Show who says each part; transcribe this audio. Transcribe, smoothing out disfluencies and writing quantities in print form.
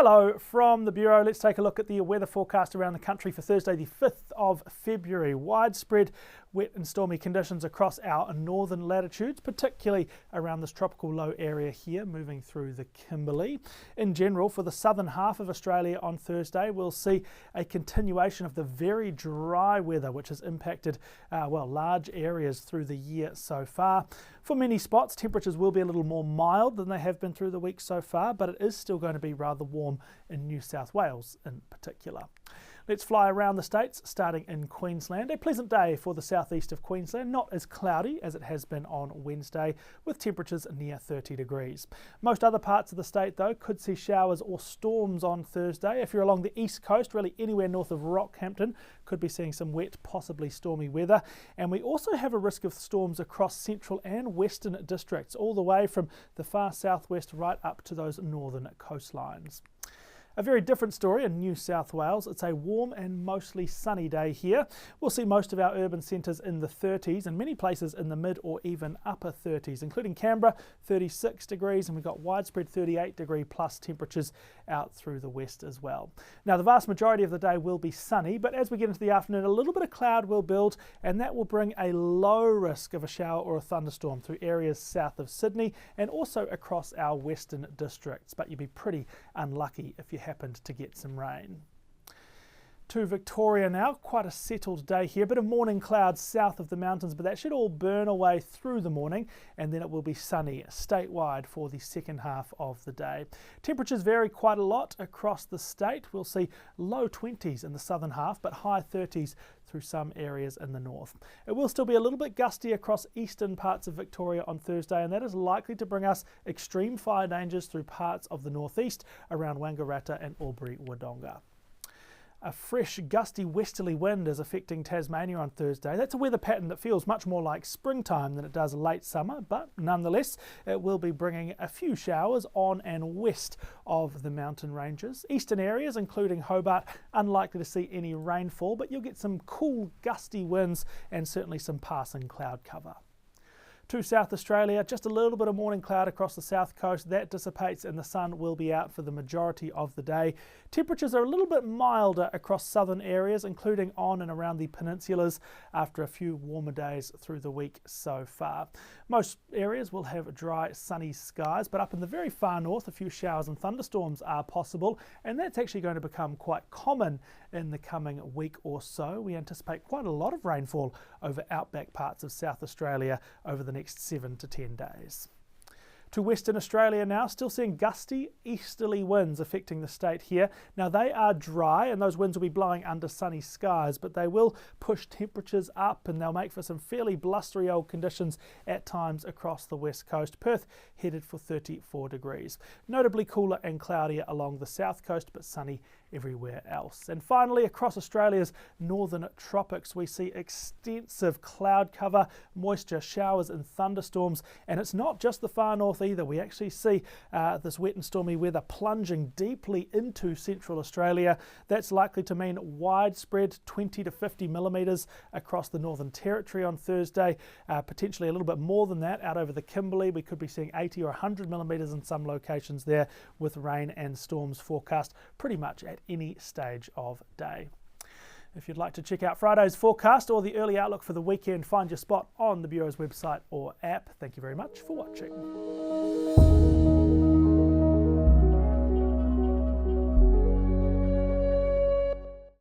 Speaker 1: Hello from the Bureau. Let's take a look at the weather forecast around the country for Thursday the 5th of February. Widespread wet and stormy conditions across our northern latitudes, particularly around this tropical low area here moving through the Kimberley. In general, for the southern half of Australia on Thursday, we'll see a continuation of the very dry weather which has impacted large areas through the year so far. For many spots, temperatures will be a little more mild than they have been through the week so far, but it is still going to be rather warm in New South Wales in particular. Let's fly around the states, starting in Queensland. A pleasant day for the southeast of Queensland, not as cloudy as it has been on Wednesday, with temperatures near 30 degrees. Most other parts of the state, though, could see showers or storms on Thursday. If you're along the east coast, really anywhere north of Rockhampton, could be seeing some wet, possibly stormy weather. And we also have a risk of storms across central and western districts, all the way from the far southwest right up to those northern coastlines. A very different story in New South Wales. It's a warm and mostly sunny day here. We'll see most of our urban centres in the 30s and many places in the mid or even upper 30s, including Canberra, 36 degrees, and we've got widespread 38 degree plus temperatures out through the west as well. Now, the vast majority of the day will be sunny, but as we get into the afternoon, a little bit of cloud will build, and that will bring a low risk of a shower or a thunderstorm through areas south of Sydney and also across our western districts, but you'd be pretty unlucky if you happened to get some rain. To Victoria now, quite a settled day here, bit of morning clouds south of the mountains, but that should all burn away through the morning, and then it will be sunny statewide for the second half of the day. Temperatures vary quite a lot across the state. We'll see low 20s in the southern half, but high 30s through some areas in the north. It will still be a little bit gusty across eastern parts of Victoria on Thursday, and that is likely to bring us extreme fire dangers through parts of the northeast around Wangaratta and Albury-Wodonga. A fresh, gusty westerly wind is affecting Tasmania on Thursday. That's a weather pattern that feels much more like springtime than it does late summer, but nonetheless, it will be bringing a few showers on and west of the mountain ranges. Eastern areas, including Hobart, unlikely to see any rainfall, but you'll get some cool, gusty winds and certainly some passing cloud cover. To South Australia, just a little bit of morning cloud across the south coast. That dissipates and the sun will be out for the majority of the day. Temperatures are a little bit milder across southern areas, including on and around the peninsulas, after a few warmer days through the week so far. Most areas will have dry, sunny skies, but up in the very far north, a few showers and thunderstorms are possible, and that's actually going to become quite common in the coming week or so. We anticipate quite a lot of rainfall over outback parts of South Australia over the next 7 to 10 days. To Western Australia now, still seeing gusty easterly winds affecting the state here. Now they are dry and those winds will be blowing under sunny skies, but they will push temperatures up and they'll make for some fairly blustery old conditions at times across the west coast. Perth headed for 34 degrees. Notably cooler and cloudier along the south coast, but sunny everywhere else. And finally, across Australia's northern tropics, we see extensive cloud cover, moisture, showers and thunderstorms. And it's not just the far north either. We actually see this wet and stormy weather plunging deeply into central Australia. That's likely to mean widespread 20 to 50 millimetres across the Northern Territory on Thursday, potentially a little bit more than that out over the Kimberley. We could be seeing 80 or 100 millimetres in some locations there, with rain and storms forecast pretty much at any stage of day. If you'd like to check out Friday's forecast or the early outlook for the weekend, find your spot on the Bureau's website or app. Thank you very much for watching.